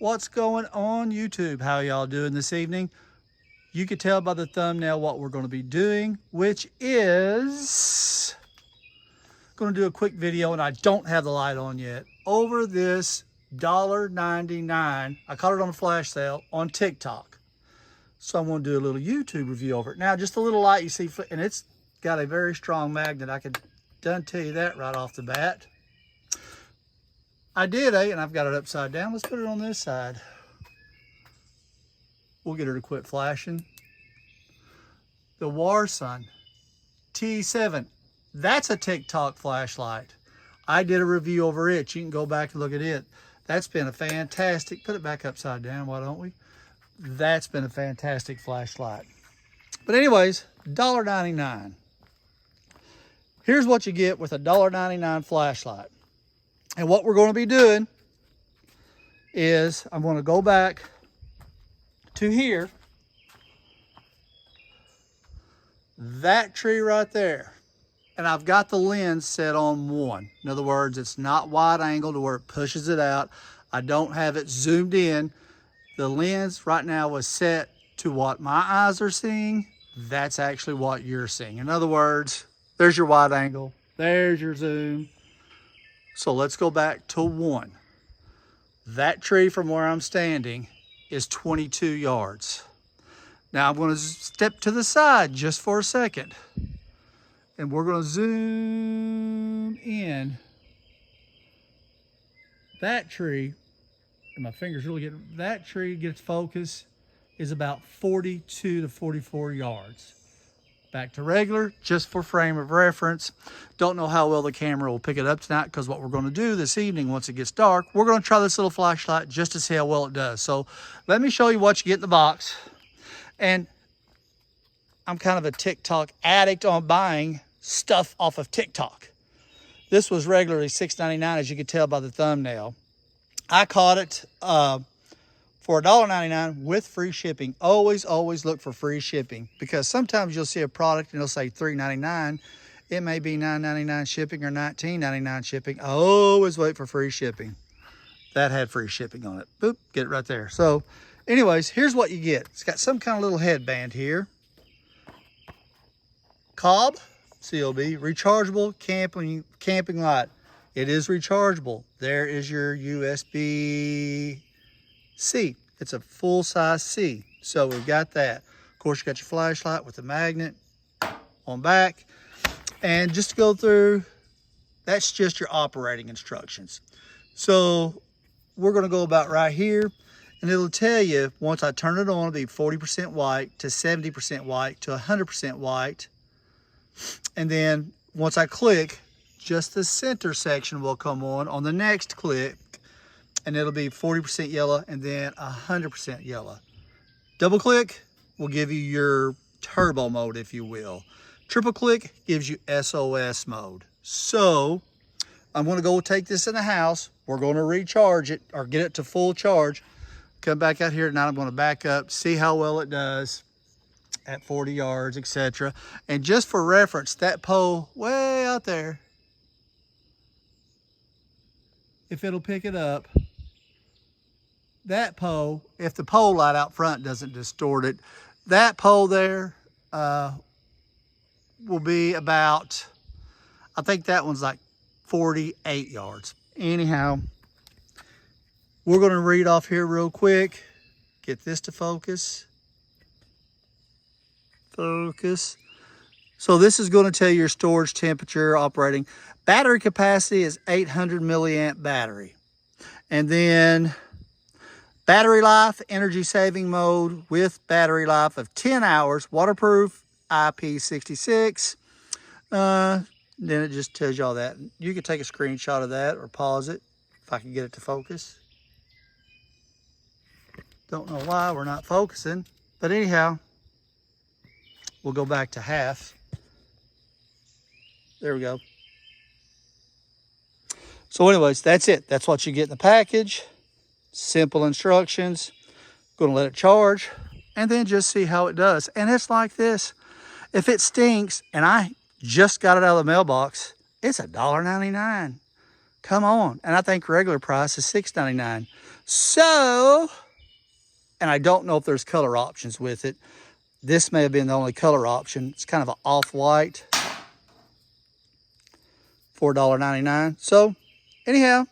What's going on YouTube? How y'all doing this evening? You can tell by the thumbnail what we're going to be doing, which is going to do a quick video, and I don't have the light on yet, over this $1.99. I caught it on a flash sale on TikTok. So I'm going to do a little YouTube review over it. Now, just a little light you see, and it's got a very strong magnet. I could done tell you that right off the bat. I did, and I've got it upside down. Let's put it on this side. We'll get her to quit flashing. The Warsun T7. That's a TikTok flashlight. I did a review over it. You can go back and look at it. That's been a fantastic, put it back upside down, why don't we? That's been a fantastic flashlight. But anyways, $1.99. Here's what you get with a $1.99 flashlight. And what we're going to be doing is I'm going to go back to here. That tree right there. And I've got the lens set on 1. In other words, it's not wide angle to where it pushes it out. I don't have it zoomed in. The lens right now was set to what my eyes are seeing. That's actually what you're seeing. In other words, there's your wide angle. There's your zoom. So let's go back to 1. That tree from where I'm standing is 22 yards. Now I'm going to step to the side just for a second. And we're going to zoom in. That tree, and my fingers really get, that tree gets focus, is about 42 to 44 yards. Back to regular, just for frame of reference. Don't know how well the camera will pick it up tonight, because what we're going to do this evening, once it gets dark, we're going to try this little flashlight just to see how well it does. So let me show you what you get in the box. And I'm kind of a TikTok addict on buying stuff off of TikTok. This was regularly $6.99, as you can tell by the thumbnail. I caught it for $1.99 with free shipping. Always look for free shipping, because sometimes you'll see a product and it'll say $3.99. It may be $9.99 shipping or $19.99 shipping. I always wait for free shipping. That had free shipping on it. Boop, get it right there. So anyways, here's what you get. It's got some kind of little headband here. Cobb, COB, rechargeable camping light. It is rechargeable. There is your USB C. It's a full-size C. So we've got that. Of course, you got your flashlight with the magnet on back. And just to go through, that's just your operating instructions. So we're going to go about right here, and it'll tell you, once I turn it on, it'll be 40% white to 70% white to 100% white. And then once I click, just the center section will come on the next click, and it'll be 40% yellow and then 100% yellow. Double click will give you your turbo mode, if you will. Triple click gives you SOS mode. So I'm going to go take this in the house. We're going to recharge it or get it to full charge. Come back out here. Now I'm going to back up, see how well it does at 40 yards, etc. And just for reference, that pole way out there, if it'll pick it up, that pole, if the pole light out front doesn't distort it, that pole there will be about, I think that one's like 48 yards. Anyhow, we're going to read off here real quick. Get this to focus. Focus. So this is going to tell you your storage temperature, operating. Battery capacity is 800 milliamp battery. And then battery life, energy saving mode with battery life of 10 hours, waterproof, IP66. Then it just tells you all that. You can take a screenshot of that or pause it if I can get it to focus. Don't know why we're not focusing, but anyhow, we'll go back to half. There we go. So anyways, that's it. That's what you get in the package. Simple instructions. Going to let it charge and then just see how it does. And it's like this. If it stinks, and I just got it out of the mailbox, it's $1.99. Come on. And I think regular price is $6.99. So, and I don't know if there's color options with it. This may have been the only color option. It's kind of an off-white, $4.99. So, anyhow,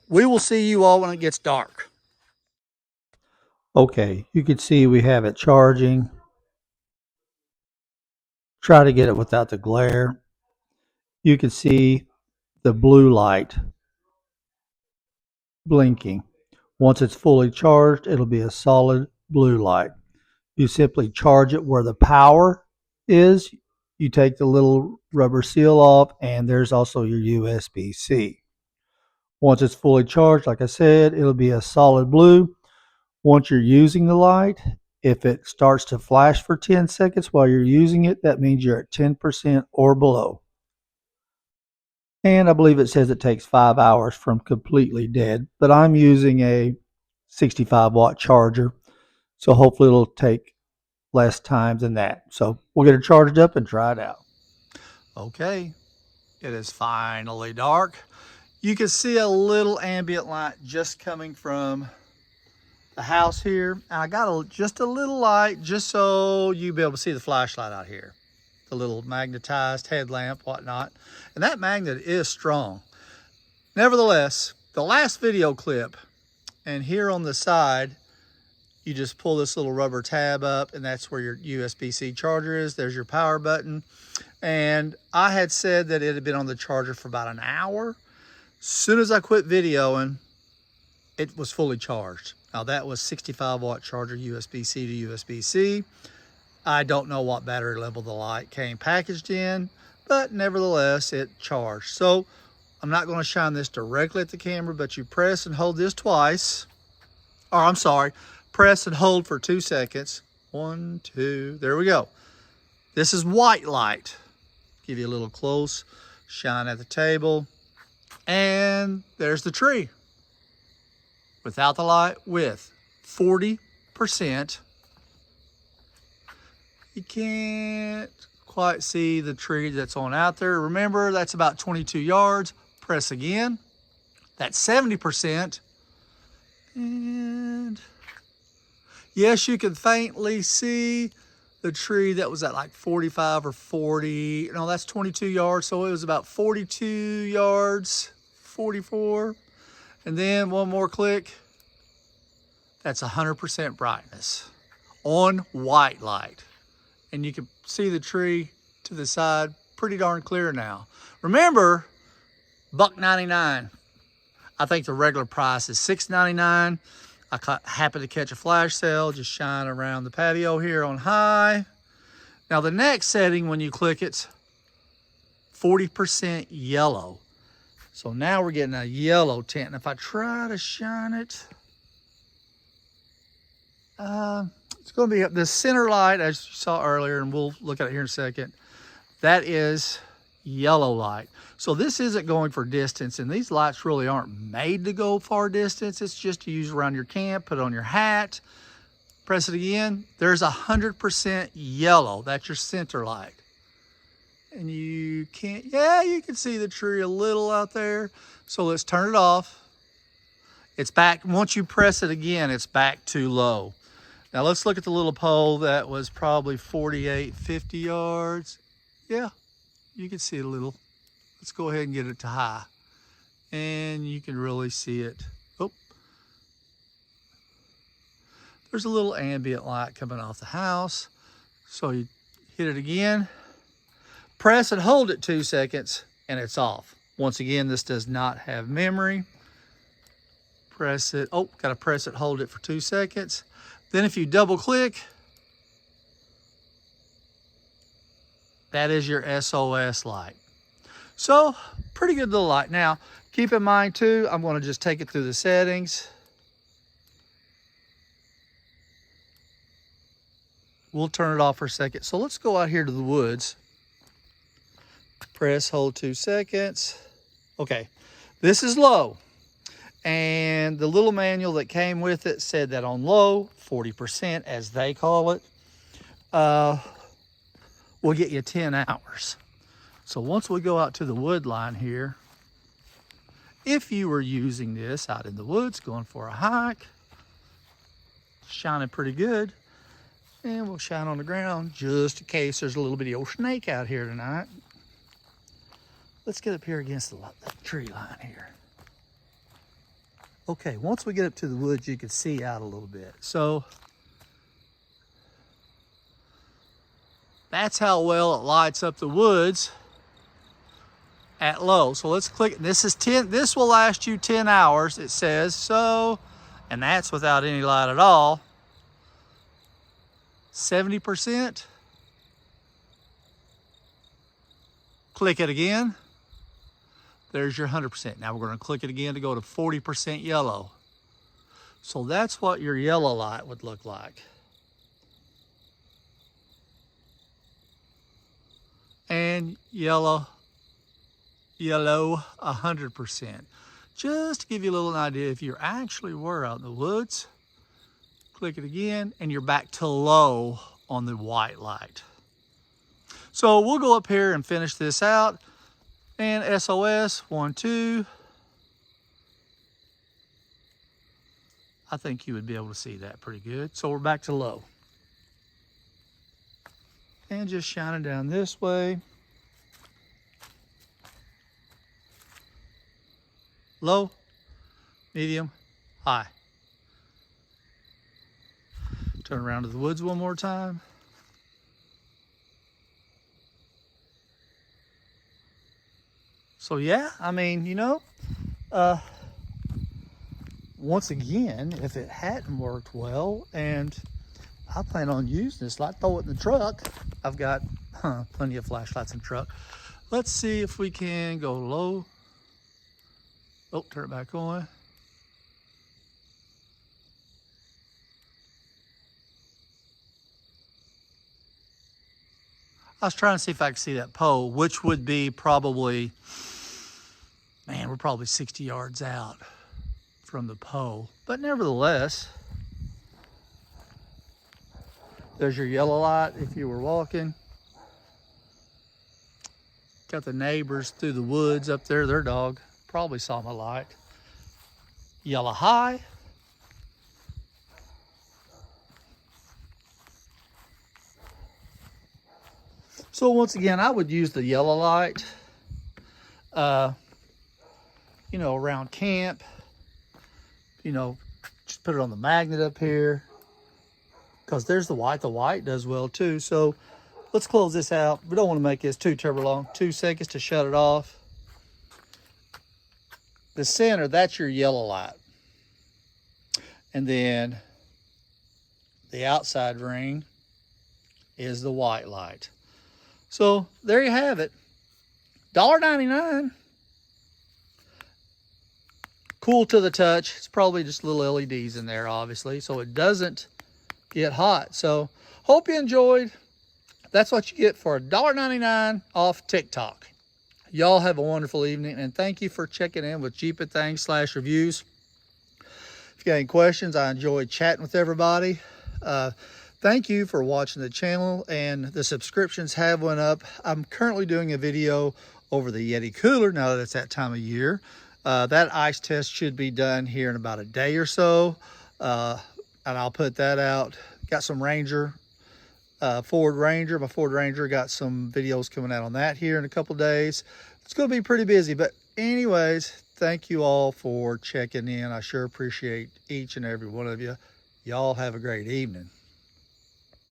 we will see you all when it gets dark. Okay, you can see we have it charging. Try to get it without the glare. You can see the blue light blinking. Once it's fully charged, it'll be a solid blue light. You simply charge it where the power is. You take the little rubber seal off, and there's also your USB-C. Once it's fully charged, like I said, it'll be a solid blue. Once you're using the light, if it starts to flash for 10 seconds while you're using it, that means you're at 10% or below. And I believe it says it takes 5 hours from completely dead, but I'm using a 65-watt charger, so hopefully it'll take less time than that. So we'll get it charged up and try it out. Okay, it is finally dark. You can see a little ambient light just coming from the house here. And I got just a little light just so you'll be able to see the flashlight out here. The little magnetized headlamp, whatnot. And that magnet is strong. Nevertheless, the last video clip, and here on the side, you just pull this little rubber tab up, and that's where your USB-C charger is. There's your power button. And I had said that it had been on the charger for about an hour. As soon as I quit videoing, it was fully charged. Now that was 65-watt charger, USB-C to USB-C. I don't know what battery level the light came packaged in, but nevertheless, it charged. So I'm not going to shine this directly at the camera, but you press and hold this twice. Or I'm sorry, press and hold for 2 seconds. 1, 2, there we go. This is white light. Give you a little close shine at the table. And there's the tree. Without the light, with 40%. You can't quite see the tree that's on out there. Remember, that's about 22 yards. Press again. That's 70%. And yes, you can faintly see the tree that was at like 45 or 40. No, that's 22 yards. So it was about 42 yards, 44. And then one more click. That's 100% brightness on white light. And you can see the tree to the side pretty darn clear now. Remember, $1.99. I think the regular price is $6.99. I happened to catch a flash sale, just shine around the patio here on high. Now the next setting, when you click it, 40% yellow. So now we're getting a yellow tint. And if I try to shine it, it's going to be the center light, as you saw earlier, and we'll look at it here in a second. That is yellow light. So this isn't going for distance, and these lights really aren't made to go far distance. It's just to use around your camp, put it on your hat, press it again. There's 100% yellow. That's your center light. And you can't, yeah, you can see the tree a little out there. So let's turn it off. It's back, once you press it again, it's back too low. Now let's look at the little pole that was probably 48, 50 yards. Yeah, you can see it a little. Let's go ahead and get it to high. And you can really see it. Oh, there's a little ambient light coming off the house. So you hit it again, press and hold it 2 seconds, and it's off. Once again, this does not have memory. Press it, oh, gotta press it, hold it for 2 seconds. Then if you double click, that is your SOS light. So, pretty good little light. Now, keep in mind too, I'm gonna just take it through the settings. We'll turn it off for a second. So let's go out here to the woods. Press, hold 2 seconds. Okay, this is low. And the little manual that came with it said that on low, 40%, as they call it, will get you 10 hours. So once we go out to the wood line here, If you were using this out in the woods, going for a hike, shining pretty good. And we'll shine on the ground just in case there's a little bitty old snake out here tonight. Let's get up here against the tree line here. Okay, once we get up to the woods, you can see out a little bit. So that's how well it lights up the woods at low. So let's click. This is 10. This will last you 10 hours, it says. So, and that's without any light at all. 70%. Click it again. There's your 100%. Now we're going to click it again to go to 40% yellow. So that's what your yellow light would look like. And yellow 100%. Just to give you a little idea, if you actually were out in the woods, click it again, and you're back to low on the white light. So we'll go up here and finish this out. And SOS, 1, 2. I think you would be able to see that pretty good. So we're back to low. And just shining down this way. Low, medium, high. Turn around to the woods one more time. So yeah, I mean, you know, once again, if it hadn't worked well, and I plan on using this, like throw it in the truck. I've got plenty of flashlights in the truck. Let's see if we can go low. Oh, turn it back on. I was trying to see if I could see that pole, which would be probably, man, we're probably 60 yards out from the pole. But nevertheless, there's your yellow light if you were walking. Got the neighbors through the woods up there, their dog probably saw my light. Yellow high. So once again, I would use the yellow light, you know, around camp, you know, just put it on the magnet up here because there's the white. The white does well too. So let's close this out. We don't want to make this too turbo long. 2 seconds to shut it off. The center, that's your yellow light. And then the outside ring is the white light. So there you have it. $1.99. Cool to the touch. It's probably just little LEDs in there, obviously, so it doesn't get hot. So hope you enjoyed. That's what you get for $1.99 off TikTok. Y'all have a wonderful evening, and thank you for checking in with Jeep It Things /reviews. If you got any questions, I enjoyed chatting with everybody. Thank you for watching the channel, and the subscriptions have went up. I'm currently doing a video over the Yeti cooler now that it's that time of year. That ice test should be done here in about a day or so, and I'll put that out. Got some Ranger, Ford Ranger. My Ford Ranger got some videos coming out on that here in a couple days. It's going to be pretty busy, but anyways, thank you all for checking in. I sure appreciate each and every one of you. Y'all have a great evening.